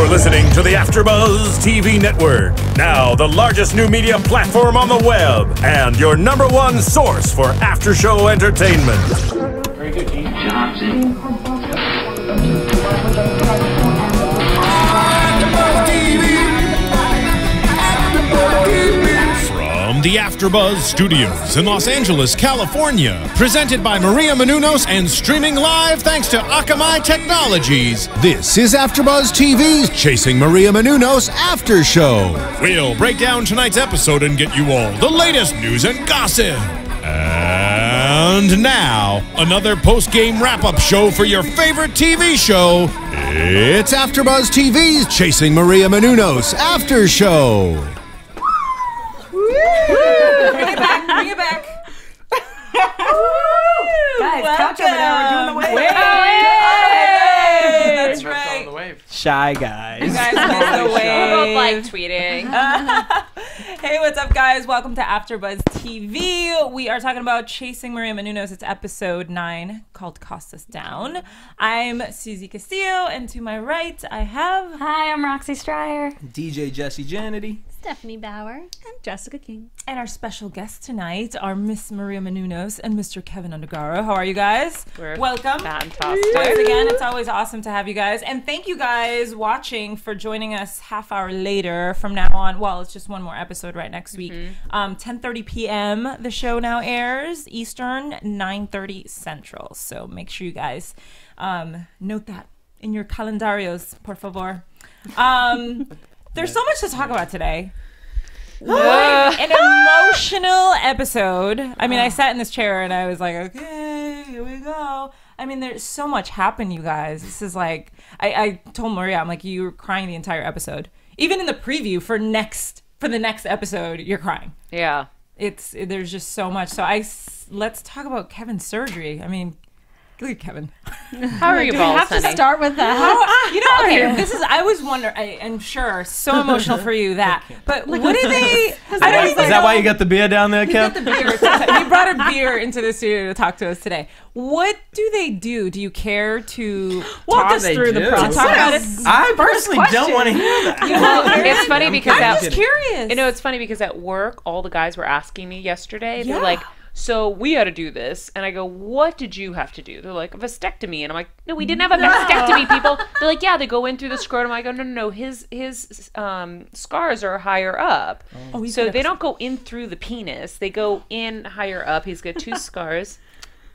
You're listening to the AFTERBUZZ TV network. Now the largest new media platform on the web and your #1 source for after-show entertainment. Very good, Keith. Johnson. From the AFTERBUZZ Studios in Los Angeles, California, presented by Maria Menounos and streaming live thanks to Akamai Technologies, this is AFTERBUZZ TV's Chasing Maria Menounos After Show. We'll break down tonight's episode and get you all the latest news and gossip. And now, another post-game wrap-up show for your favorite TV show. It's AFTERBUZZ TV's Chasing Maria Menounos After Show. Bring it back, bring it back. Guys, couch over there, we're doing the wave. That's right. The wave. Shy guys. You guys missed the wave. We're both like tweeting. Hey, what's up, guys? Welcome to AFTERBUZZ TV. We are talking about Chasing Maria Menounos. It's episode 9 called Costas Down. I'm Susie Castillo, and to my right, I have... Hi, I'm Roxy Striar. DJ Jesse Janedy. Stephanie Bauer and Jessica King. And our special guests tonight are Miss Maria Menounos and Mr. Keven Undergaro. How are you guys? Welcome. Fantastic. Once again, it's always awesome to have you guys. And thank you guys watching for joining us half hour later from now on. Well, it's just one more episode right next week. 10:30 p.m. the show now airs Eastern, 9:30 Central. So make sure you guys note that in your calendarios, por favor. There's so much to talk about today. An emotional episode. I mean, I sat in this chair and I was like, okay, here we go. I mean, there's so much happened, you guys. This is like, I told Maria, I'm like, you were crying the entire episode. Even in the preview for the next episode, you're crying. Yeah. There's just so much. So let's talk about Kevin's surgery. I mean, look at Keven. How are you both? We have to start with that. You know, okay, this is, I was wondering, I'm sure, so emotional for you that, but what do they, I don't even Is that why you got the beer down there, Kev? He brought a beer into the studio to talk to us today. What do they do? Do you care to Walk talk us through the process? Talk about it? I personally don't want to hear that. You know, It's funny because I'm just curious. You know, it's funny because at work, all the guys were asking me yesterday. Yeah. They're like, so we had to do this. And I go, what did you have to do? They're like, a vasectomy. And I'm like, no, we didn't have a vasectomy, people. They're like, yeah, they go in through the scrotum. I go, no. His scars are higher up. So they don't go in through the penis. They go in higher up. He's got 2 scars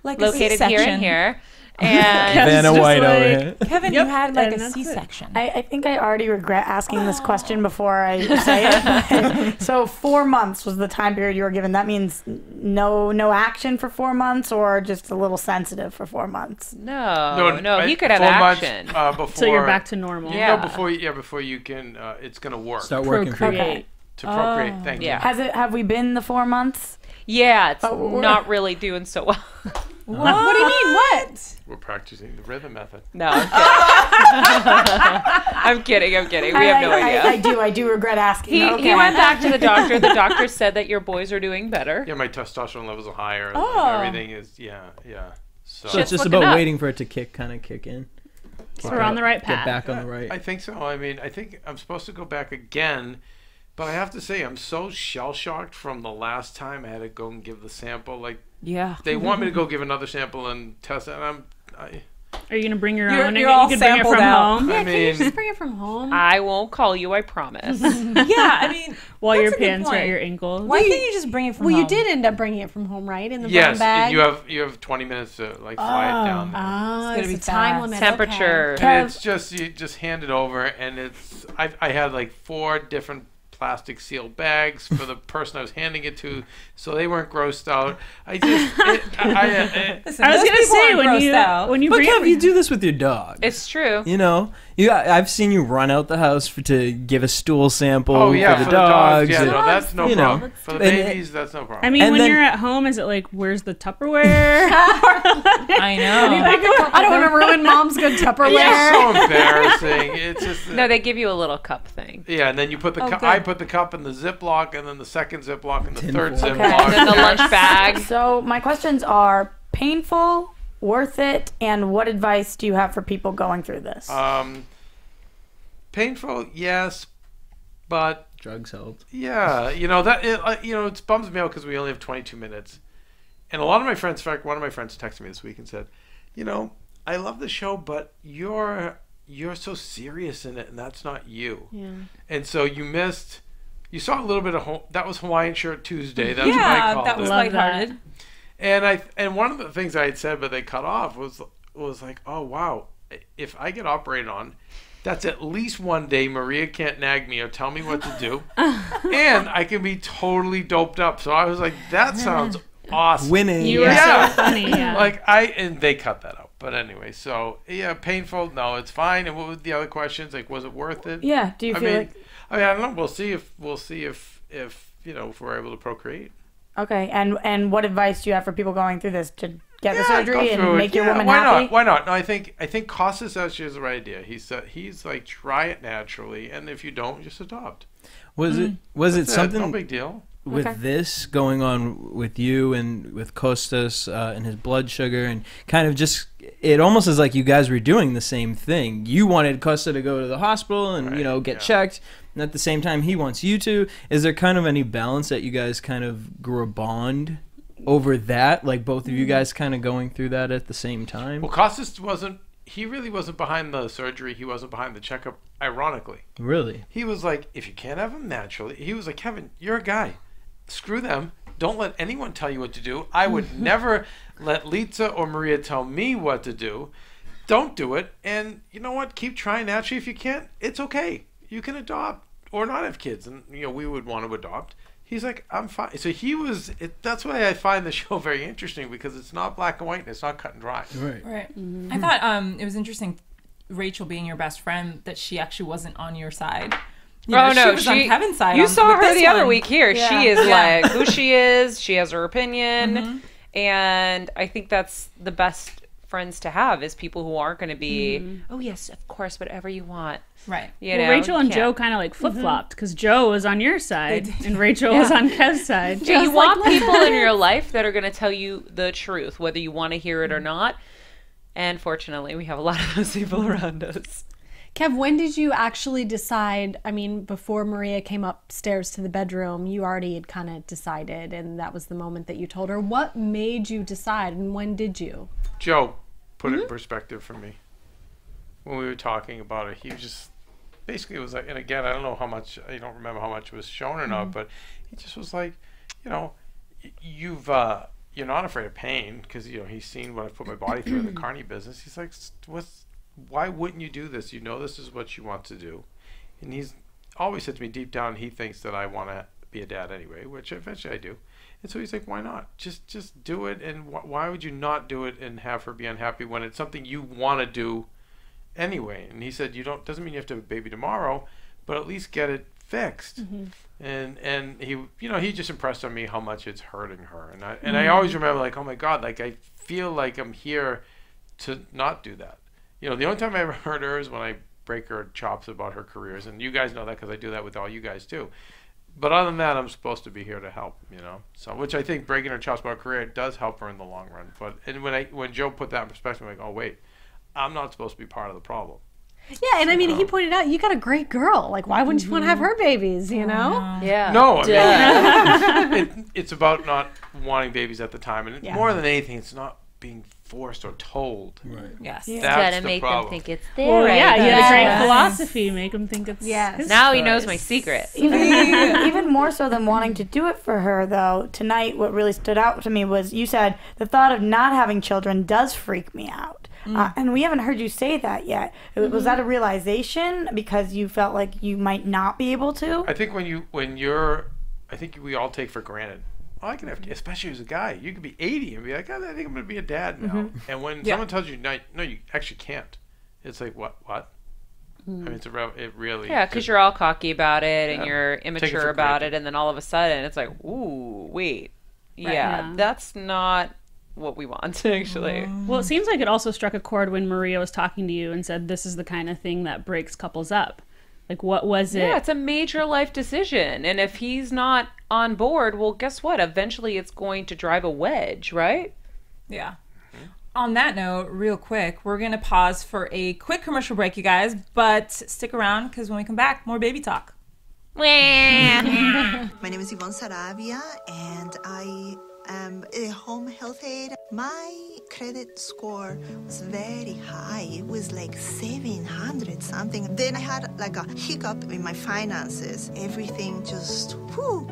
like located here and here. And Vanna White over here. Keven, you had like a C-section. I think I already regret asking this question before I say it. So 4 months was the time period you were given. That means no action for 4 months, or just a little sensitive for 4 months? No, he could have 4 action. months, before, So you're back to normal. Yeah. No, before you can, it's gonna work. Start working for you. Okay. To procreate. Thank you. Yeah. Have we been the 4 months? Yeah, it's not really doing so well. What do you mean? What? We're practicing the rhythm method. No, I'm kidding. I'm kidding. We have no idea. I do regret asking. He went back to the doctor. The doctor said that your boys are doing better. Yeah, my testosterone levels are higher. Oh. Everything is, yeah. So it's just looking about up. waiting for it to kick in. So we're on the right path. Get back on the right. I think so. I mean, I think I'm supposed to go back again, but I have to say I'm so shell-shocked from the last time I had to go and give the sample. Like, Yeah. they want me to go give another sample and test it, and Are you gonna bring your You're- own? you're You all could bring it sampled from out. home. I Yeah, can you mean- just bring it from home? I won't call you. I promise. Yeah, I mean, While that's your a good pants are point. at your ankles. Why can't you just bring it from Well, home? you did end up bringing it from home, right? In the brown yes, bag. you have 20 minutes to like fly it down there. Oh, It's it's, gonna a be time fast. limit. Temperature. Okay. And it's just, you just hand it over, and it's, I had like 4 different plastic sealed bags for the person I was handing it to, so they weren't grossed out. I just, Listen, I was those gonna people say aren't grossed out. when you But bring Kev, it, you do this with your dog. It's true. You know, I've seen you run out the house to give a stool sample oh yeah, for the dogs. Yeah, and- no, that's no you know, problem. For the babies, that's no problem. I mean, And when then- you're at home, is it like, where's the Tupperware? I know. I don't want to ruin Mom's good Tupperware. It's so embarrassing. It's just No, they give you a little cup thing. yeah, and then you put the cup. good. I put the cup in the Ziploc, and then the second Ziploc, and the third Tinfoil. Ziploc. Okay. Then the lunch bag. So my questions are painful, worth it, and what advice do you have for people going through this? Painful, yes, but Drugs helped. yeah, it bums me out because we only have 22 minutes, and a lot of my friends, in fact, one of my friends texted me this week and said, I love the show, but you're so serious in it, and that's not you. Yeah. And so you saw a little bit of that was Hawaiian Shirt Tuesday. That's what I called that was it. lighthearted. And one of the things I had said, but they cut off was like, oh wow, if I get operated on, that's at least one day Maria can't nag me or tell me what to do, and I can be totally doped up. So I was like, that sounds awesome. Winning. You were so funny. Yeah. And they cut that out. But anyway, so yeah, painful. No, it's fine. And what were the other questions? Like, was it worth it? Yeah. Do you feel like? I don't know. We'll see if if we're able to procreate. Okay. And what advice do you have for people going through this to get the surgery and make your woman why happy? not? Why not? No, I think Costas actually has the right idea. He's like, try it naturally, and if you don't, just adopt. Was it something? No big deal. With this going on with you and with Costas and his blood sugar, and kind of just, it almost is like you guys were doing the same thing. You wanted Costa to go to the hospital and get checked, and at the same time he wants you to. Is there kind of any balance that you guys kind of grew a bond over that, like both of you guys kind of going through that at the same time? Well, Costas really wasn't behind the surgery. He wasn't behind the checkup, ironically. Really? He was like, if you can't have him naturally, he was like, Keven, you're a guy. Screw them. Don't let anyone tell you what to do. I would never let Litsa or Maria tell me what to do. Don't do it. And you know what? Keep trying naturally. If you can't, it's okay. You can adopt or not have kids. And, we would want to adopt. He's like, I'm fine. So that's why I find the show very interesting, because it's not black and white and it's not cut and dry. Right. Mm-hmm. I thought it was interesting, Rachel being your best friend, that she actually wasn't on your side. She was on Kevin's side. You saw her the other week here. Yeah. She is like who she is. She has her opinion, and I think that's the best friends to have, is people who aren't going to be, oh yes, of course, whatever you want. Right. Rachel and Joe kind of like flip-flopped, because Joe was on your side and Rachel was on Kev's side. You want people in your life that are going to tell you the truth, whether you want to hear it or not. And fortunately, we have a lot of those people around us. Kev, when did you actually decide? I mean, before Maria came upstairs to the bedroom, you already had kind of decided, and that was the moment that you told her. What made you decide, and when did you? Joe put it in perspective for me. When we were talking about it, he just basically was like, and again, I don't remember how much was shown or not, but he just was like, you're not afraid of pain, because he's seen what I put my body through in the carny business. He's like, why wouldn't you do this? This is what you want to do. And he's always said to me, deep down, he thinks that I want to be a dad anyway, which eventually I do. And so he's like, why not? Just do it. And why would you not do it and have her be unhappy when it's something you want to do anyway? And he said, doesn't mean you have to have a baby tomorrow, but at least get it fixed. And he just impressed on me how much it's hurting her. And I always remember, like, oh my God, like, I feel like I'm here to not do that. The only time I ever hurt her is when I break her chops about her careers. And you guys know that, because I do that with all you guys too. But other than that, I'm supposed to be here to help, So, which I think breaking her chops about her career does help her in the long run. And when Joe put that in perspective, I'm like, oh wait, I'm not supposed to be part of the problem. Yeah, and I mean, he pointed out, you got a great girl. Like, why wouldn't you want to have her babies, Yeah. No, I mean, it's about not wanting babies at the time. And more than anything, it's not being forced or told. Right. Yes. You That's gotta the make problem. them think it's their Well, yeah, you idea. had a great philosophy. Make them think it's his Now he choice. knows my secret. Even more so than wanting to do it for her, though, tonight what really stood out to me was you said the thought of not having children does freak me out. And we haven't heard you say that yet. Was that a realization because you felt like you might not be able to? I think I think we all take for granted, oh, I can have kids, especially as a guy. You could be 80 and be like, oh, I think I'm going to be a dad now. And when someone tells you, no, you actually can't. It's like, what? I mean, it really... Yeah, because you're all cocky about it and you're immature about it, and then all of a sudden it's like, ooh, wait. Yeah, that's not what we want, actually. Well, it seems like it also struck a chord when Maria was talking to you and said, this is the kind of thing that breaks couples up. Like, what was it? Yeah, it's a major life decision. And if he's not on board, well, guess what? Eventually it's going to drive a wedge, right? Yeah. on that note, real quick, we're going to pause for a quick commercial break, you guys, but stick around because when we come back, more baby talk. My name is Yvonne Saravia, and I am a home health aide. My credit score was very high. It was like 700 something. Then I had like a hiccup in my finances. Everything just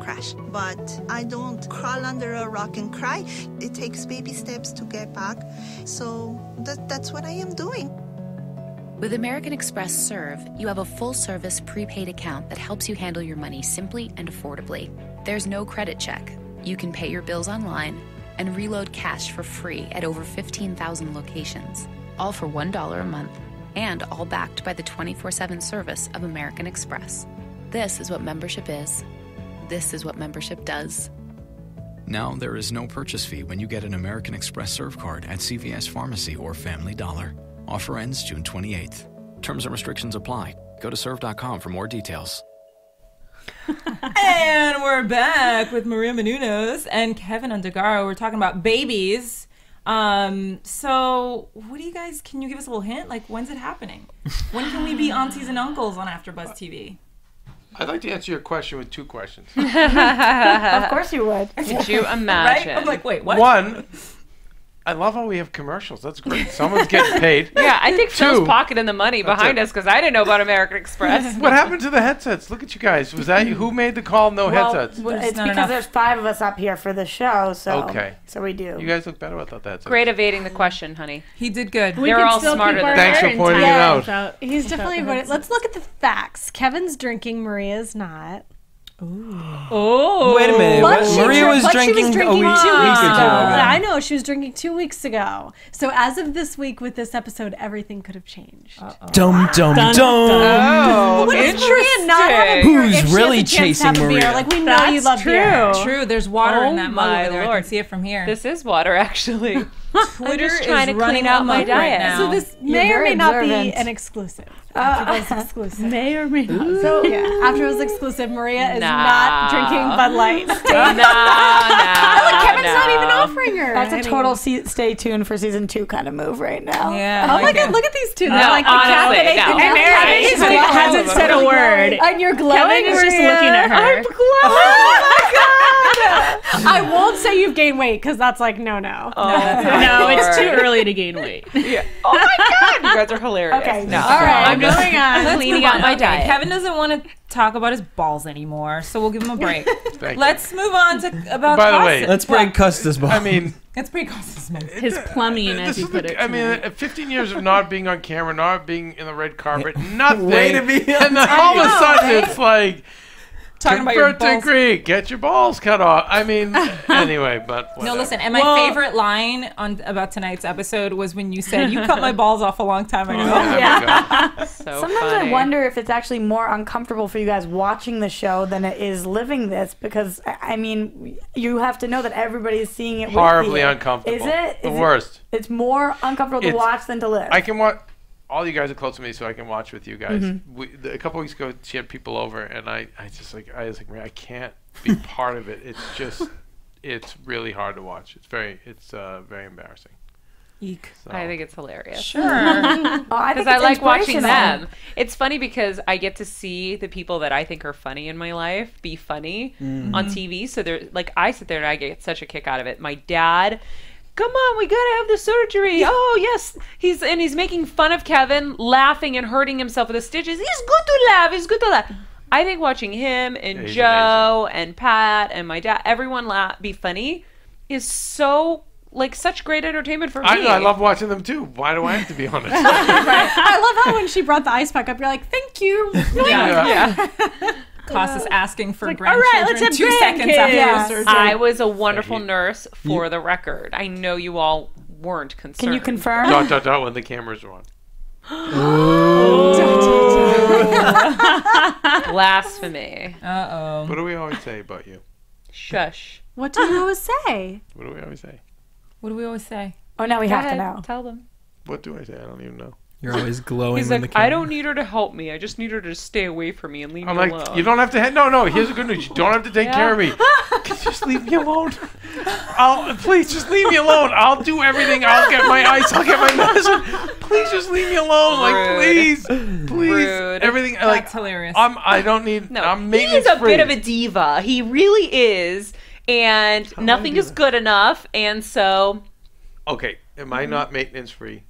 crashed. But I don't crawl under a rock and cry. It takes baby steps to get back. So that's what I am doing. With American Express Serve, you have a full-service prepaid account that helps you handle your money simply and affordably. There's no credit check. You can pay your bills online and reload cash for free at over 15,000 locations, all for $1 a month, and all backed by the 24/7 service of American Express. This is what membership is. This is what membership does. Now there is no purchase fee when you get an American Express Serve card at CVS Pharmacy or Family Dollar. Offer ends June 28th. Terms and restrictions apply. Go to serve.com for more details. And we're back with Maria Menounos and Keven Undergaro. We're talking about babies. So what do you guys, can you give us a little hint? Like, when's it happening? When can we be aunties and uncles on AfterBuzz TV? I'd like to answer your question with 2 questions. Of course you would. Could you imagine? Right? I'm like, wait, what? 1, I love how we have commercials. That's great. Someone's getting paid. Yeah, I think 2, Phil's pocketing the money behind us because I didn't know about American Express. What happened to the headsets? Look at you guys. Was that you? Who made the call? No headsets. It's because there's 5 of us up here for the show, so Okay. So we do. You guys look better without that. Great evading the question, honey. He did good. They're all smarter than Thanks for pointing it out. He's definitely avoided. Let's look at the facts. Kevin's drinking. Maria's not. Oh, wait a minute. Maria was drinking a week 2 weeks ago. I know, she was drinking 2 weeks ago. So as of this week with this episode, everything could have changed. Dum dum dum. Oh, What does Maria not have a beer if Who's she really has a chance to have chasing a beer? Maria? Like, we know you love beer. True, there's water in that mug my over there. I Lord. can see it from here. This is water, actually. Twitter just trying is to running clean out my amok diet. right now. So this may or may not be an exclusive. AfterBuzz exclusive. May or may not. So yeah, AfterBuzz exclusive. Maria is not drinking Bud Light. No, Kevin's not even offering her. That's a total stay tuned for season 2 kind of move right now. Yeah. Oh my God! Look at these two. No, They're like honestly, the no. And Mary hasn't said a word. And you're glowing. Kevin is just looking at her. I'm glowing. Oh my God! I won't say you've gained weight because that's like no. No, it's too early to gain weight. Yeah. Oh my God! You guys are hilarious. Okay. No. All right, I'm going on. Cleaning out my Okay, diet. Kevin doesn't want to talk about his balls anymore, so we'll give him a break. Thank you. Let's move on to about By the way, Costas. Let's break Costas' ball. I mean, It's pretty Costas, man. His plumbing, as this you is put it. I mean, 15 years of not being on camera, not being in the red carpet, nothing. Way to be and then all of a sudden it's like, Talking about your convert to balls. Greek, get your balls cut off. I mean, anyway, but whatever. No, listen, and my favorite line about tonight's episode was when you said, you cut my balls off a long time ago. Yeah. So Sometimes funny. I wonder if it's actually more uncomfortable for you guys watching the show than it is living this, because I mean, you have to know that everybody is seeing it. Horribly with you. uncomfortable. Is it? The worst. It's more uncomfortable to It's- watch than to live. I can watch. All you guys are close to me, so I can watch with you guys. Mm-hmm. A couple weeks ago, she had people over, and I was like, I can't be part of it. It's really hard to watch. It's very embarrassing. Eek. So. I think it's hilarious. Sure. I think Because I it's like watching inspirational. them. It's funny because I get to see the people that I think are funny in my life be funny on TV. So they're like, I sit there and I get such a kick out of it. My dad, come on, we gotta have the surgery. Oh yes, he's making fun of Kevin, laughing and hurting himself with the stitches. He's good to laugh. He's good to laugh. I think watching him and He's Joe and Pat and my dad, everyone be funny, is so. Like such great entertainment for me. I love watching them too. Why do I have to be honest? I love how when she brought the ice pack up, you're like, thank you. Yeah. Costas asking for like, grandchildren all right, let's have 2 seconds grandkids. after Yeah. the surgery. I was a wonderful nurse for the record. I know you all weren't concerned. Can you confirm? dot when the cameras are on. Blasphemy. Uh-oh. What do we always say about you? Shush. What do you always say? What do we always say? What do we always say? Oh, now we Go have ahead, to know. Tell them. What do I say? I don't even know. You're always glowing He's when like, the camera. I don't need her to help me. I just need her to stay away from me and leave I'm me like, alone. you don't have to. No. Here's the good news. You don't have to take care of me. just leave me alone. Please just leave me alone. I'll do everything. I'll get my ice. I'll get my medicine. Please just leave me alone. Like, please. Rude. Everything. That's Like, hilarious. I don't need. No, I'm he is maintenance a free. bit of a diva. He really is, and nothing is good enough. And so, Okay, am I not maintenance free?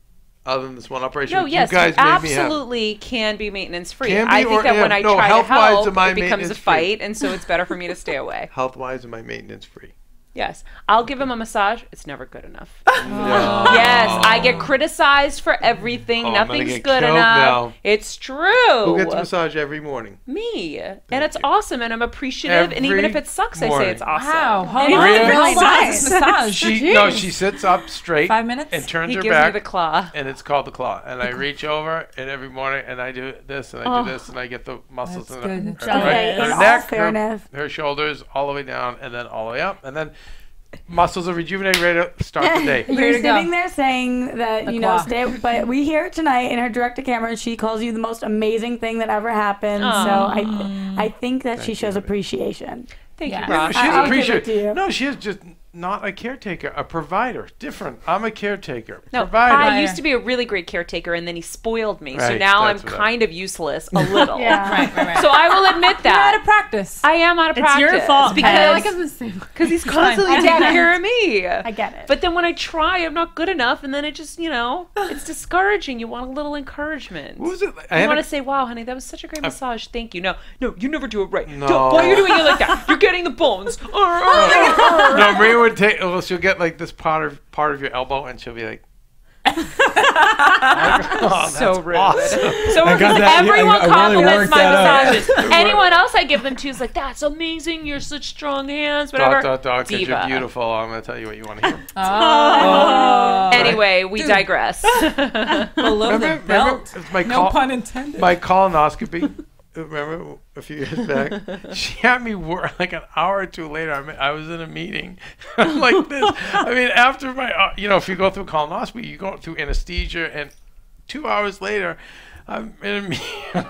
Other than this one operation, no, yes, you guys you made me have. absolutely can be maintenance free. Can be, I think or that when am- I no, try to health-wise, help, am I it becomes a maintenance free? fight, and so it's better for me to stay away. Health-wise, am I maintenance free? Yes, I'll give him a massage. It's never good enough. No. Yes, I get criticized for everything. Oh, I'm gonna Nothing's get good killed enough. now. It's true. Who gets a massage every morning? Me. And it's awesome, and I'm appreciative. And even if it sucks, I say morning. it's awesome. Wow, hold Maria- on. Really Nice. Massage. She sits up straight 5 minutes? and turns He her gives back. me the claw. And it's called the claw. And I reach over and every morning and I do this and I do this and I get the muscles That's in good. her, That's Okay, her in all neck, fairness. her shoulders, all the way down and then all the way up. And then muscles are rejuvenated, ready to start the day. You're Ready to go. sitting there saying that, The you know, claw. but we hear it tonight in her direct to camera. She calls you the most amazing thing that ever happened. Aw. So I think that she Thank shows you. appreciation. Thank Yeah. you, Rox. She's I'll give it appreciative. to you. No, she is just not a caretaker, a provider. Different. I'm a caretaker. No, Provider. I used to be a really great caretaker, and then he spoiled me. So Right, now I'm that's what I- kind of useless, a little. Yeah. Right. So I will admit You're out that. of practice. I am out of It's practice. your fault. Because I feel like I'm the same. he's constantly I get taking it. care of me. I get it. But then when I try, I'm not good enough, and then it just, it's discouraging. You want a little encourage. What was it? I You had want a- to say, "Wow, honey, that was such a great massage. Thank you." No, you never do it right. No. Why are you doing it like that? You're getting the bones. No, Maria would take. Well, she'll get like this part of your elbow, and she'll be like, oh, So that's rude. awesome. So I got that. everyone I really compliments worked my that out. massages. Anyone else I give them to is like, "That's amazing. You're such strong hands." Whatever. Because you're Diva. beautiful. I'm gonna tell you what you want to hear. Anyway, we digress. Below the belt. my No pun intended. My colonoscopy. Remember a few years back, she had me work like an hour or two later. I was in a meeting like this. I mean, after my, if you go through colonoscopy, you go through anesthesia, and 2 hours later, I'm in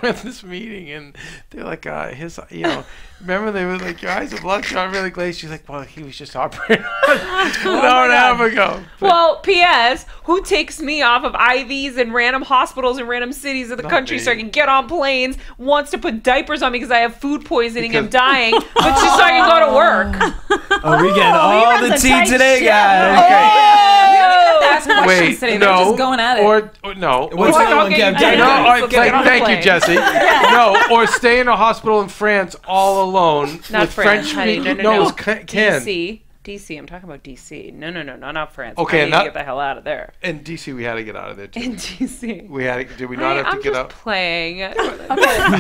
this meeting, and they're like, remember they were like, your eyes are bloodshot, really glazed. She's like, well, he was just operating an hour and a half ago. Well, P.S. Who takes me off of IVs in random hospitals in random cities of the Not country me. so I can get on planes, wants to put diapers on me because I have food poisoning and I'm Because- dying, but just so I can go to work. Oh, we get all the tea today, guys. Ask questions today. They're just going at it. Or no. What's Or that I'll one, get Kev? you No, diapers. it's Get like, on a thank you, plane. Jesse. No, or stay in a hospital in France all alone Not with France, French honey. people. No. it was Ken. DC. I'm talking about DC. No, not France. Okay, I need not- to get the hell out of there. In DC, we had to get out of there too. In DC. We had to, did we not have to I'm get just out? playing.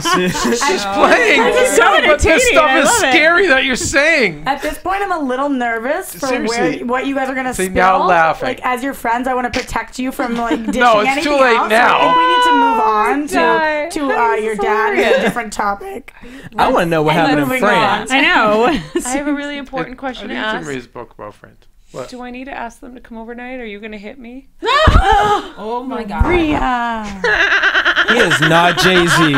She's playing. This is so But this entertaining. stuff I is love it. scary that you're saying. At this point, I'm a little nervous for Seriously. what you guys are gonna See, spill. now laughing. Like, as your friends, I want to protect you from like dishing No, it's anything too late else. now. I think we need to move on Die. to I'm your dad sorry. is a different topic. I want to know what happened in moving France. I know. I have a really important question to I need to ask. read his book about France. What? Do I need to ask them to come overnight? Are you going to hit me? Oh my God. Rhea. He is not Jay-Z.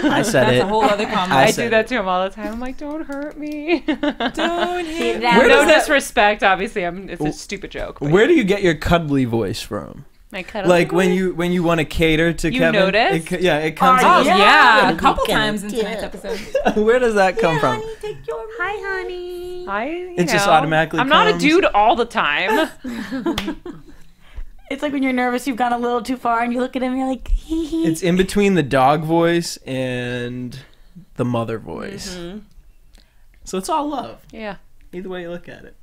I said That's it. a whole other comment. I said do that to him all the time. I'm like, don't hurt me. Don't hit Where No does that- disrespect, obviously. It's a stupid joke. But Where do you get your cuddly voice from? my cuddle Like boy. when you want to cater to You Keven? noticed? It comes. Oh, in yeah. A couple times in tonight's episode. Where does that come from? Hi, honey. It just automatically I'm not a comes. dude all the time. It's like when you're nervous, you've gone a little too far, and you look at him, and you're like, hee hee. It's in between the dog voice and the mother voice. Mm-hmm. So it's all love. Yeah. Either way you look at it.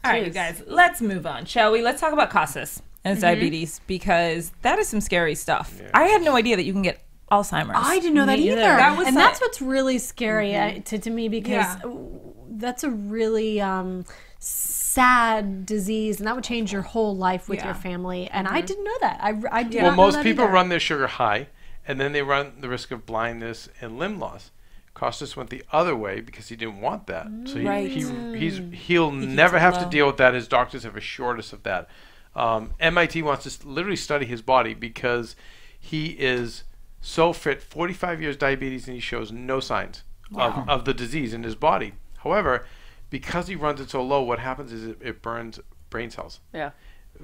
All right, you guys, let's move on, shall we? Let's talk about Costas and his diabetes, because that is some scary stuff. Yeah. I had no idea that you can get Alzheimer's. I didn't know that either. That was and that's what's really scary to me, because Yeah. that's a really sad disease, and that would change your whole life with your family. And I didn't know that. I did Well, not know most that people either. run their sugar high, and then they run the risk of blindness and limb loss. Costas went the other way because he didn't want that. So he'll never have to deal with that. His doctors have assured us of that. MIT wants to literally study his body because he is so fit, 45 years diabetes, and he shows no signs of the disease in his body. However, because he runs it so low, what happens is it burns brain cells. Yeah.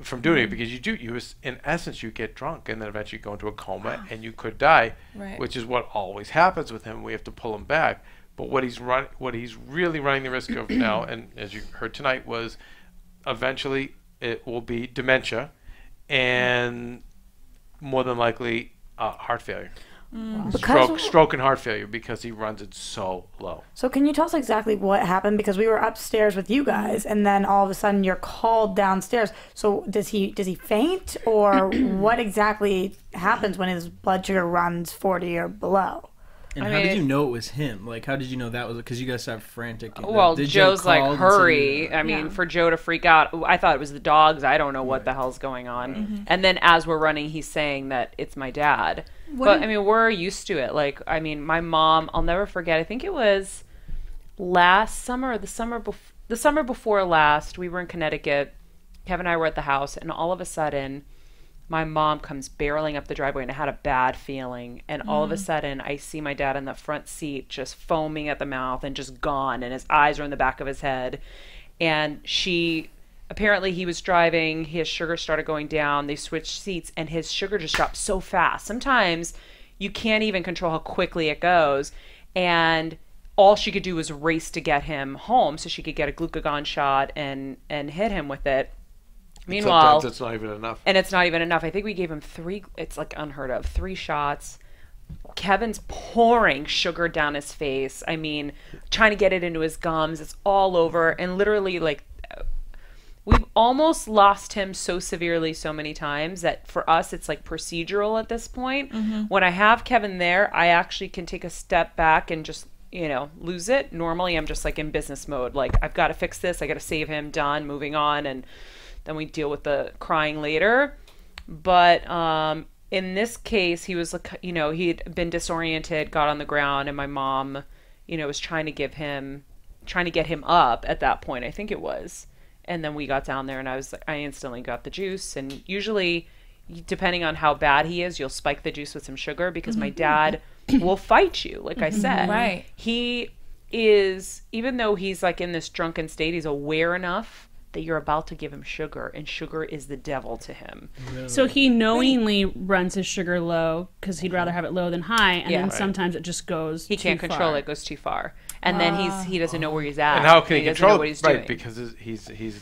From doing it, because in essence, you get drunk and then eventually go into a coma and you could die, which is what always happens with him. We have to pull him back. But what he's really running the risk of now, and as you heard tonight, was eventually it will be dementia and more than likely heart failure. Stroke and heart failure, because he runs it so low. So can you tell us exactly what happened? Because we were upstairs with you guys, and then all of a sudden you're called downstairs. So does he faint, or what exactly happens when his blood sugar runs 40 or below? And how did you know it was him? Like, how did you know that was, because you guys sound frantic. Well, Joe's like, hurry. I mean, for Joe to freak out, I thought it was the dogs. I don't know what the hell's going on. And then as we're running, he's saying that it's my dad. But I mean, we're used to it. Like, I mean, my mom, I'll never forget, I think it was last summer or the summer before last, we were in Connecticut. Keven and I were at the house, and all of a sudden, my mom comes barreling up the driveway, and I had a bad feeling. And all of a sudden, I see my dad in the front seat just foaming at the mouth and just gone. And his eyes are in the back of his head. And apparently he was driving. His sugar started going down. They switched seats, and his sugar just dropped so fast. Sometimes you can't even control how quickly it goes. And all she could do was race to get him home so she could get a glucagon shot and hit him with it. Meanwhile, sometimes it's not even enough. And it's not even enough. I think we gave him 3, it's like unheard of, 3 shots. Kevin's pouring sugar down his face. I mean, trying to get it into his gums. It's all over. And literally, like, we've almost lost him so severely so many times that for us, it's like procedural at this point. When I have Keven there, I actually can take a step back and just, lose it. Normally, I'm just like in business mode. Like, I've got to fix this. I got to save him, done, moving on. And then we deal with the crying later. But in this case, he was, he'd been disoriented, got on the ground, and my mom, was trying to get him up at that point, I think it was. And then we got down there, and I instantly got the juice. And usually, depending on how bad he is, you'll spike the juice with some sugar, because my dad will fight you, like I said. Right. He is, even though he's like in this drunken state, he's aware enough that you're about to give him sugar, and sugar is the devil to him. Really? So he knowingly runs his sugar low because he'd rather have it low than high, and then sometimes it just goes He can't control it, goes too far. And then he doesn't know where he's at. And how can he control what it? he's Right, doing. because he's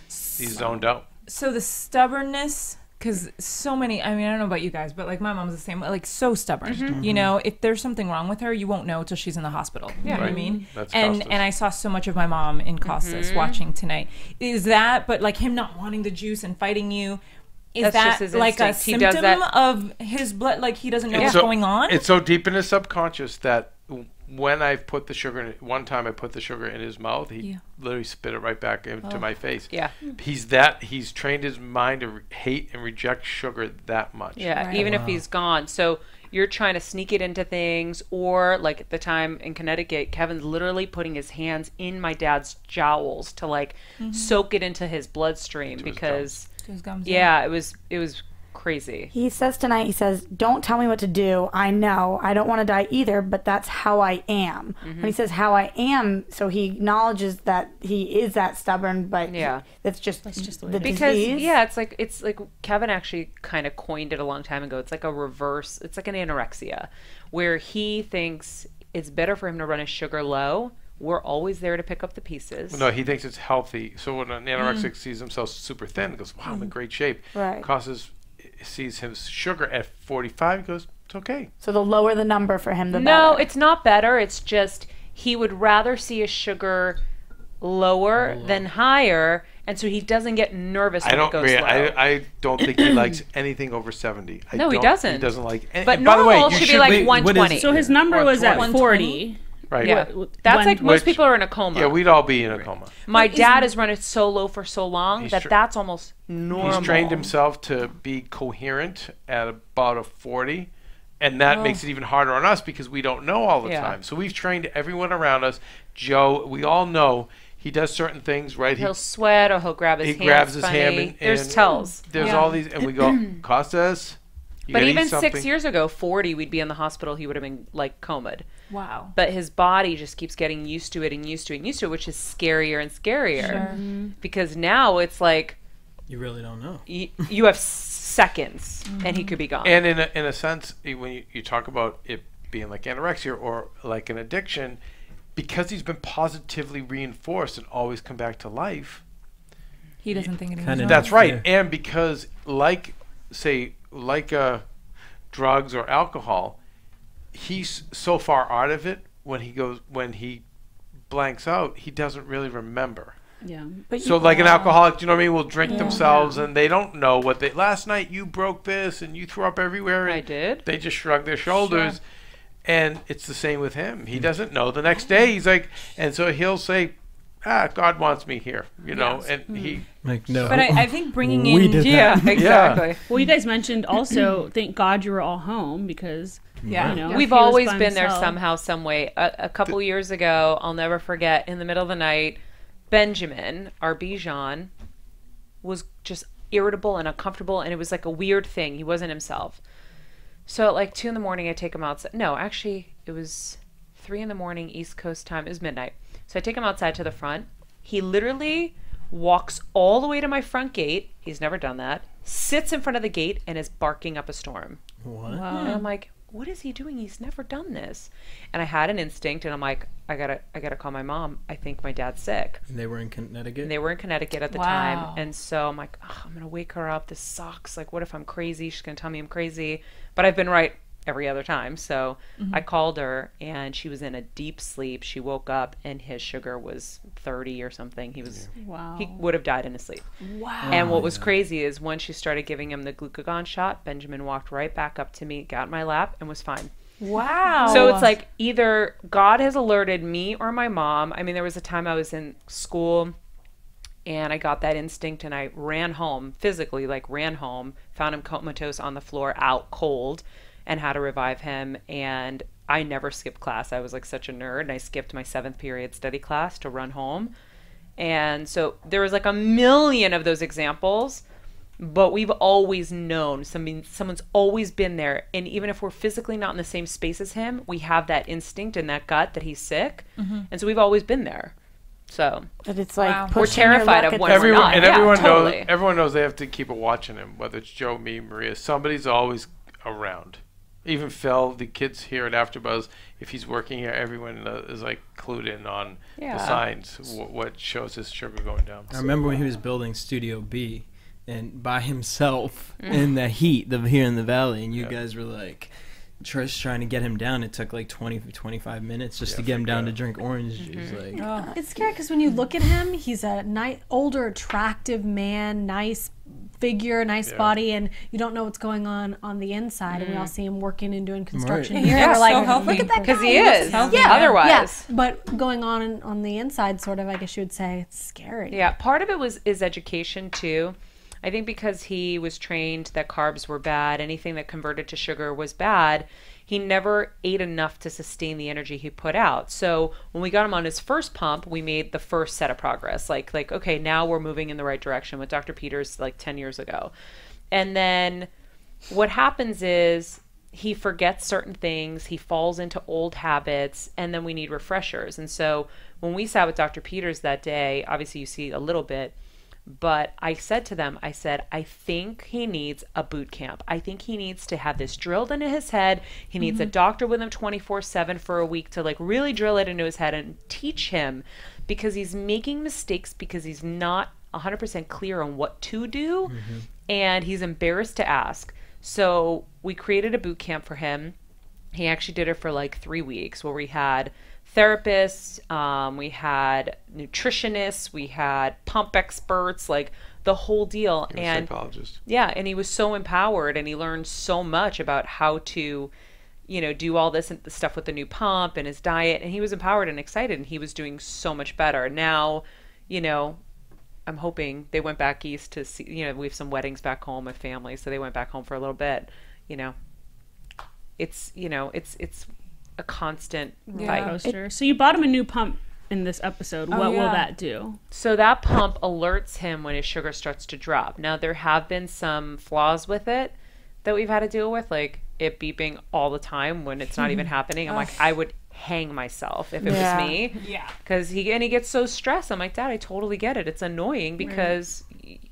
zoned out. So the stubbornness, because so many, I mean, I don't know about you guys, but like my mom's the same, like so stubborn. If there's something wrong with her, you won't know till she's in the hospital. You know what I mean? That's and I saw so much of my mom in Costas watching tonight. Is that, but like him not wanting the juice and fighting you, is That's that like a symptom of his blood? Like he doesn't know what's going on? It's so deep in his subconscious that when I put the sugar in it, one time I put the sugar in his mouth, he literally spit it right back into my face. Yeah. He's trained his mind to hate and reject sugar that much. Yeah, even if he's gone. So you're trying to sneak it into things, or like at the time in Connecticut, Kevin's literally putting his hands in my dad's jowls to like soak it into his bloodstream, because his gums, it was crazy. He says tonight, he says, don't tell me what to do. I know. I don't want to die either, but that's how I am. When he says how I am, so he acknowledges that he is that stubborn, but that's just the disease. It's like Keven actually kind of coined it a long time ago. It's like a reverse, it's like an anorexia, where he thinks it's better for him to run his sugar low. We're always there to pick up the pieces. No, he thinks it's healthy. So when an anorexic sees himself super thin, he goes, wow, I'm in great shape. Right. Causes sees his sugar at 45, goes, it's okay. So the lower the number for him, the better. No, it's not better. It's just he would rather see his sugar lower than higher, and so he doesn't get nervous when it goes low. I don't think he likes anything over 70. He doesn't. He doesn't like anything. But normal should be like 120. So his number was at 40. Right. Yeah. That's like most people are in a coma. Yeah, we'd all be in a coma. My dad has run it so low for so long that's almost normal. He's trained himself to be coherent at about a 40, and that makes it even harder on us because we don't know all the time. So we've trained everyone around us. Joe, we all know he does certain things, right? He'll sweat, or he'll grab his hand. He grabs his hand. And there's tells. There's all these, and we go, Costas, But even 6 years ago, 40, we'd be in the hospital. He would have been like comed. Wow. But his body just keeps getting used to it and used to it and used to it, which is scarier and scarier. Sure. Because now it's like you really don't know. You have seconds, and he could be gone. And in a sense, when you talk about it being like anorexia or like an addiction, because he's been positively reinforced and always come back to life. He doesn't think anything. That's right. Yeah. And because drugs or alcohol, he's so far out of it when he blanks out, he doesn't really remember. Yeah. But so like an alcoholic, you know what I mean, will drink themselves and they don't know what last night you broke this and you threw up everywhere. And I did. They just shrug their shoulders. Sure. And it's the same with him. He doesn't know. The next day he's like, and so he'll say, God wants me here, you know, and he like no. But I think bringing in exactly. Yeah. Well, you guys mentioned also, thank God you were all home because you know, we've always been there somehow, some way. A couple years ago, I'll never forget. In the middle of the night, Benjamin, our Bijan, was just irritable and uncomfortable, and it was like a weird thing. He wasn't himself. So at like 2 a.m, I take him outside. No, actually, it was 3 a.m. East Coast time. It was midnight. So I take him outside to the front. He literally walks all the way to my front gate. He's never done that. Sits in front of the gate and is barking up a storm. What? Wow. And I'm like, what is he doing? He's never done this. And I had an instinct, and I'm like, I gotta call my mom. I think my dad's sick. And they were in Connecticut? And they were in Connecticut at the time. And so I'm like, I'm gonna wake her up. This sucks. Like, what if I'm crazy? She's gonna tell me I'm crazy. But I've been right every other time. So I called her, and she was in a deep sleep. She woke up, and his sugar was 30 or something. He would have died in his sleep. Wow. And what was crazy is when she started giving him the glucagon shot, Benjamin walked right back up to me, got in my lap, and was fine. Wow. So it's like either God has alerted me or my mom. I mean, there was a time I was in school and I got that instinct and I ran home, physically, ran home, found him comatose on the floor, out cold, and had to revive him. And I never skipped class. I was like such a nerd, and I skipped my 7th period study class to run home. And so there was like a million of those examples. But we've always known, someone's always been there. And even if we're physically not in the same space as him, we have that instinct and that gut that he's sick. And so we've always been there. So but it's like we're terrified of when we're not. And everyone knows they have to keep a watch on him, whether it's Joe, me, Maria. Somebody's always around. Even Phil, the kids here at AfterBuzz, if he's working here, everyone is like clued in on the signs, what shows his sugar going down. I remember when he was building Studio B. And by himself in the heat here in the valley, and you guys were like just trying to get him down. It took like 25 minutes just to get him down to drink orange juice. Like, it's scary because when you look at him, he's a older, attractive man, nice figure, nice body, and you don't know what's going on the inside. And we all see him working and doing construction here. Yeah, we're like, so healthy. look at that guy. Because he is. Yeah, otherwise. Yeah. But going on the inside, sort of, I guess you would say, it's scary. Yeah, part of it is education too. I think because he was trained that carbs were bad, anything that converted to sugar was bad, he never ate enough to sustain the energy he put out. So when we got him on his first pump, we made the first set of progress. Like okay, now we're moving in the right direction with Dr. Peters like 10 years ago. And then what happens is he forgets certain things, he falls into old habits, and then we need refreshers. And so when we sat with Dr. Peters that day, obviously you see a little bit, but I said to them, I think he needs a boot camp. I think he needs to have this drilled into his head. He needs a doctor with him 24/7 for a week to like really drill it into his head and teach him, because he's making mistakes because he's not 100% clear on what to do, and he's embarrassed to ask. So we created a boot camp for him. He actually did it for like 3 weeks, where we had therapists, we had nutritionists, we had pump experts, like the whole deal. And psychologist. Yeah, and he was so empowered, and he learned so much about how to, do all this stuff with the new pump and his diet, and he was empowered and excited, and he was doing so much better. Now, I'm hoping they went back east to see, we have some weddings back home with family, so they went back home for a little bit. It's a constant fight. So you bought him a new pump in this episode. What will that do? So that pump alerts him when his sugar starts to drop. Now there have been some flaws with it. that we've had to deal with, like it beeping all the time when it's not even happening. I'm like, I would hang myself if it was me. Yeah. Because he gets so stressed. I'm like, Dad, I totally get it. It's annoying because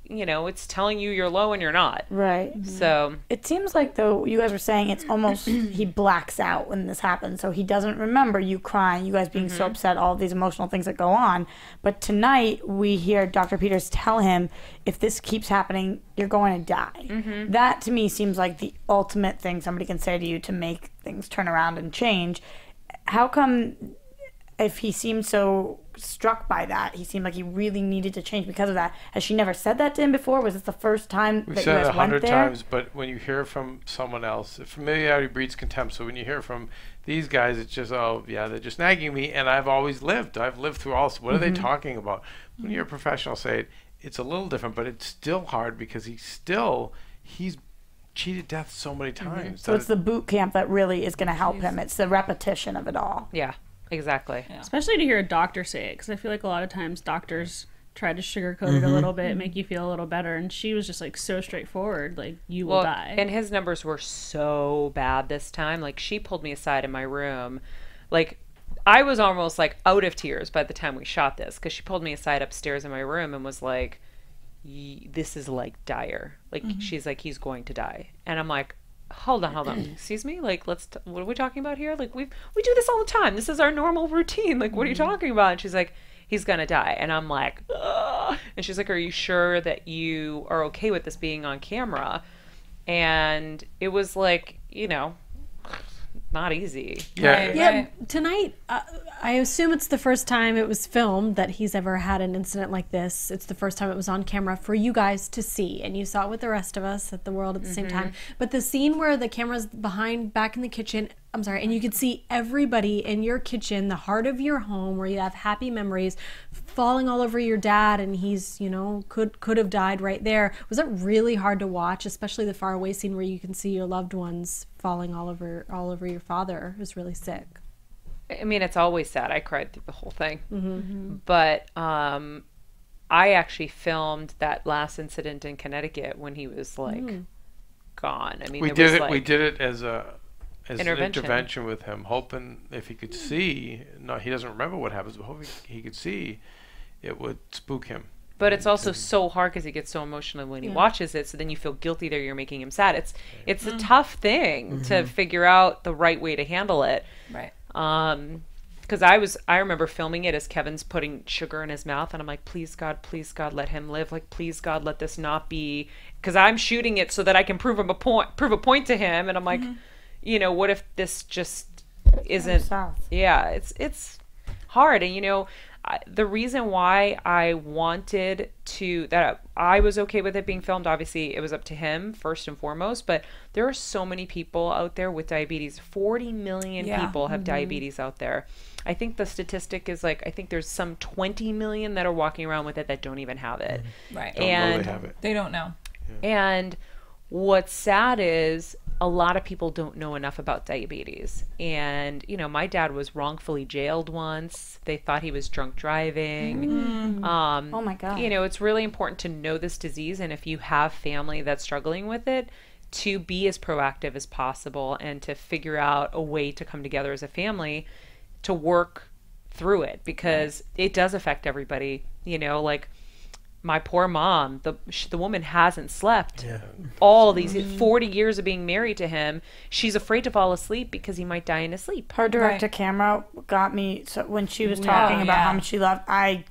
you know, it's telling you you're low and you're not. Right. So it seems like, though, you guys were saying it's almost he blacks out when this happens, so he doesn't remember you crying, you guys being so upset, all these emotional things that go on. But tonight we hear Dr. Peters tell him, if this keeps happening, you're going to die. That to me seems like the ultimate thing somebody can say to you to make things turn around and change. How come, if he seemed so struck by that, he seemed like he really needed to change because of that? Has she never said that to him before? Was this the first time We've that you said guys it went 100 there? times, but when you hear from someone else, familiarity breeds contempt. So when you hear from these guys, it's just, oh yeah, they're just nagging me, and I've lived through all this. What are they talking about? When you're a professional, say it, it's a little different, but it's still hard because he's cheated death so many times. So it's the boot camp that really is going to help him. It's the repetition of it all. yeah, exactly. Especially to hear a doctor say it, because I feel like a lot of times doctors try to sugarcoat it a little bit, make you feel a little better, and she was just like so straightforward, like you will die. And his numbers were so bad this time. Like she pulled me aside in my room, like I was almost like out of tears by the time we shot this, because she pulled me aside upstairs in my room and was like, this is like dire. Like she's like, he's going to die. And I'm like, hold on, excuse me, like what are we talking about here? Like we do this all the time, this is our normal routine, like what are you talking about? And she's like, he's gonna die. And I'm like, ugh. And she's like, are you sure that you are okay with this being on camera? And it was like, you know, not easy. Yeah. Tonight, I assume it's the first time it was filmed that he's ever had an incident like this. It's the first time it was on camera for you guys to see, and you saw it with the rest of us at the world at the same time. But the scene where the camera's back in the kitchen, and you could see everybody in your kitchen, the heart of your home, where you have happy memories, falling all over your dad, and he's, you know, could have died right there. Was it really hard to watch, especially the faraway scene where you can see your loved ones falling all over your father, who's really sick? I mean, it's always sad. I cried through the whole thing. But I actually filmed that last incident in Connecticut when he was like gone. I mean, we did it as an intervention with him, hoping if he could see. No, he doesn't remember what happens, but hoping he could see, it would spook him. But it's also so hard because he gets so emotional when he watches it. So then you feel guilty that you're making him sad. It's a tough thing to figure out the right way to handle it. Right. Because I remember filming it as Kevin's putting sugar in his mouth, and I'm like, please God, let him live. Like, please God, let this not be. Because I'm shooting it so that I can prove a point to him, and I'm like, you know, what if this just isn't? Yeah, it's hard, and you know. The reason why I wanted that I was okay with it being filmed, obviously it was up to him first and foremost, but there are so many people out there with diabetes. 40 million people have diabetes out there. I think the statistic is like, I think there's some 20 million that are walking around with it that don't even have it. Right. Don't know they have it. They don't know. And what's sad is a lot of people don't know enough about diabetes. And, you know, my dad was wrongfully jailed once. They thought he was drunk driving. Oh my God. You know, it's really important to know this disease. And if you have family that's struggling with it, to be as proactive as possible and to figure out a way to come together as a family to work through it, because it does affect everybody. You know, like my poor mom, the woman hasn't slept all these 40 years of being married to him. She's afraid to fall asleep because he might die in his sleep. Her direct-to-camera got me, so when she was talking about how much she loved, I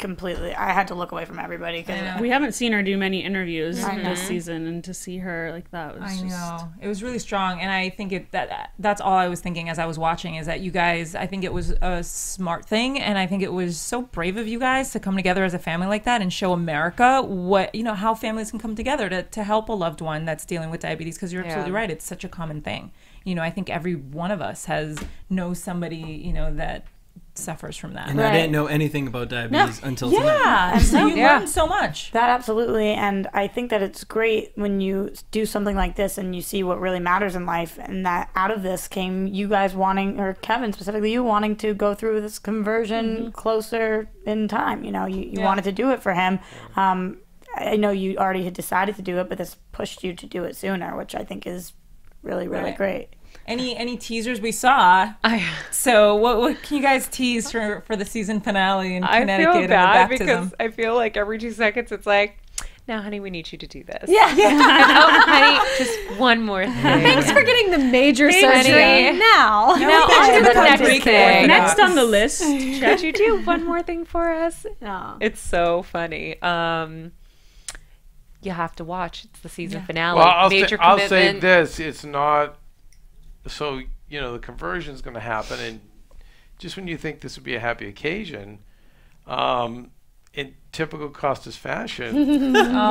had to look away from everybody. Cause we haven't seen her do many interviews this season, and to see her like that was it was really strong. And I think that's all I was thinking as I was watching, is that you guys, I think it was a smart thing, and I think it was so brave of you guys to come together as a family like that and show America what, you know, how families can come together to help a loved one that's dealing with diabetes, because you're absolutely right, it's such a common thing. You know, I think every one of us knows somebody, you know, that suffers from that. And I didn't know anything about diabetes until tonight. Yeah, so you learn so much. That absolutely, and I think that it's great when you do something like this and you see what really matters in life, and that out of this came you guys wanting, or Keven specifically, you wanting to go through this conversion closer in time. You know, you wanted to do it for him. I know you already had decided to do it, but this pushed you to do it sooner, which I think is really, really great. Any teasers we saw? So what can you guys tease for the season finale in Connecticut? I feel bad and the because I feel like every 2 seconds it's like, now, honey, we need you to do this. Yeah. And, oh, honey, just one more thing. Thanks for getting the major Thanks, surgery. honey. Now on to the next thing. Next on the list. Could you do one more thing for us? No. It's so funny. You have to watch. It's the season finale. Well, I'll Major say this. It's not... So, you know, the conversion is going to happen. And just when you think this would be a happy occasion... in typical Costas fashion,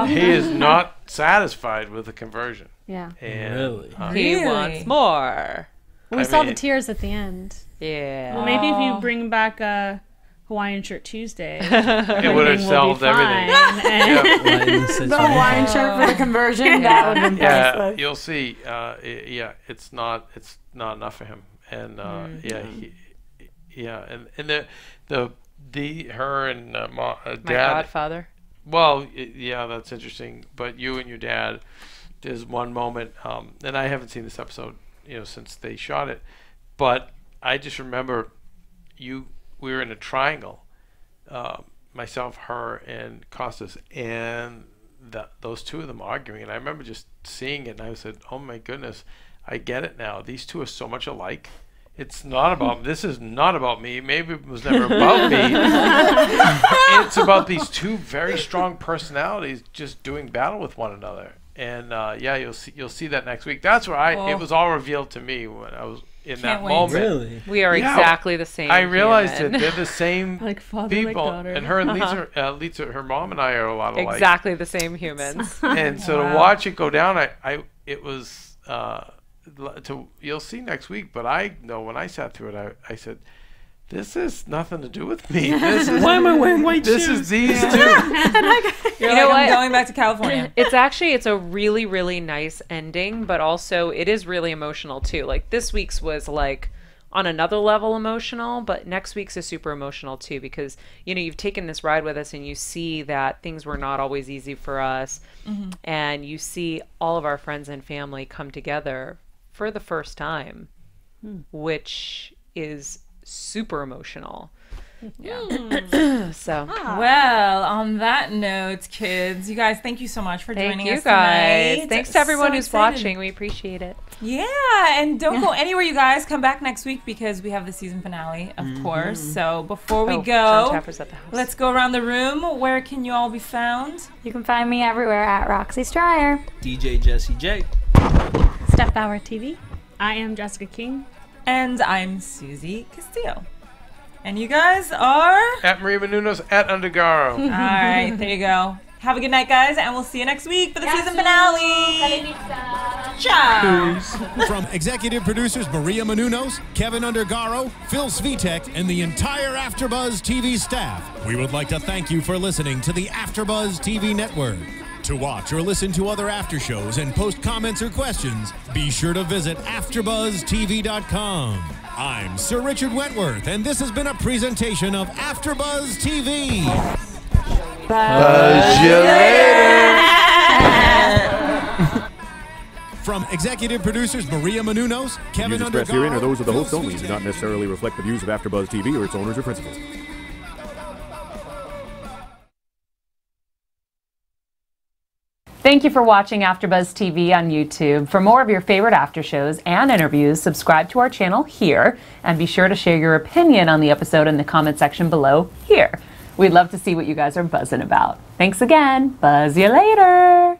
he is not satisfied with the conversion. Yeah. And, He wants more. We saw the tears at the end. Yeah. Well, maybe if you bring back a Hawaiian Shirt Tuesday, it would have solved everything. The Hawaiian shirt for the conversion, that would have been priceless. You'll see. It's not enough for him. And her and dad. My godfather. Well, yeah, that's interesting. But you and your dad, there's one moment, and I haven't seen this episode, since they shot it, but I just remember we were in a triangle, myself, her, and Costas, and those two of them arguing, and I remember just seeing it, and I said, "Oh my goodness, I get it now. These two are so much alike." It's not about, this is not about me. Maybe it was never about me. It's about these two very strong personalities just doing battle with one another. And you'll see that next week. That's where it was all revealed to me when I was in that moment. Really? We are exactly the same. I realized that they're the same like father, people. like daughter. And her and Lisa, her mom and I are a lot alike. Exactly the same humans. And so to watch it go down, it was... you'll see next week, but I know when I sat through it, I said, "This is nothing to do with me. This is why am I wearing white shoes? This is these two." You know what? I'm going back to California. It's a really, really nice ending, but also it is really emotional too. Like this week's was like on another level emotional, but next week's is super emotional too, because you've taken this ride with us and you see that things were not always easy for us, and you see all of our friends and family come together for the first time, which is super emotional. Yeah. So well, on that note, kids, you guys, thank you so much for joining us guys tonight. Thanks to everyone who's excited. watching. We appreciate it. Yeah, and don't go anywhere, you guys. Come back next week because we have the season finale, of course. So before we John go, Tapper's at the house. let's go around the room. Where can you all be found? You can find me everywhere at Roxy Striar. DJ Jesse J. Steph Bauer TV. I am Jessica King. And I'm Susie Castillo. And you guys are? At Maria Menounos, at Undergaro. All right, there you go. Have a good night, guys, and we'll see you next week for the season finale. Ciao. From executive producers Maria Menounos, Keven Undergaro, Phil Svitek, and the entire AfterBuzz TV staff, we would like to thank you for listening to the AfterBuzz TV network. To watch or listen to other after shows and post comments or questions, be sure to visit AfterBuzzTV.com. I'm Sir Richard Wentworth, and this has been a presentation of AfterBuzz TV. Buzz you later. From executive producers Maria Menounos, Keven Views expressed herein are Undergaro, those of the Phil host only and do not Svitek. necessarily reflect the views of AfterBuzz TV or its owners or principals. Thank you for watching AfterBuzz TV on YouTube. For more of your favorite after shows and interviews, subscribe to our channel here, and be sure to share your opinion on the episode in the comment section below here. We'd love to see what you guys are buzzing about. Thanks again. Buzz you later.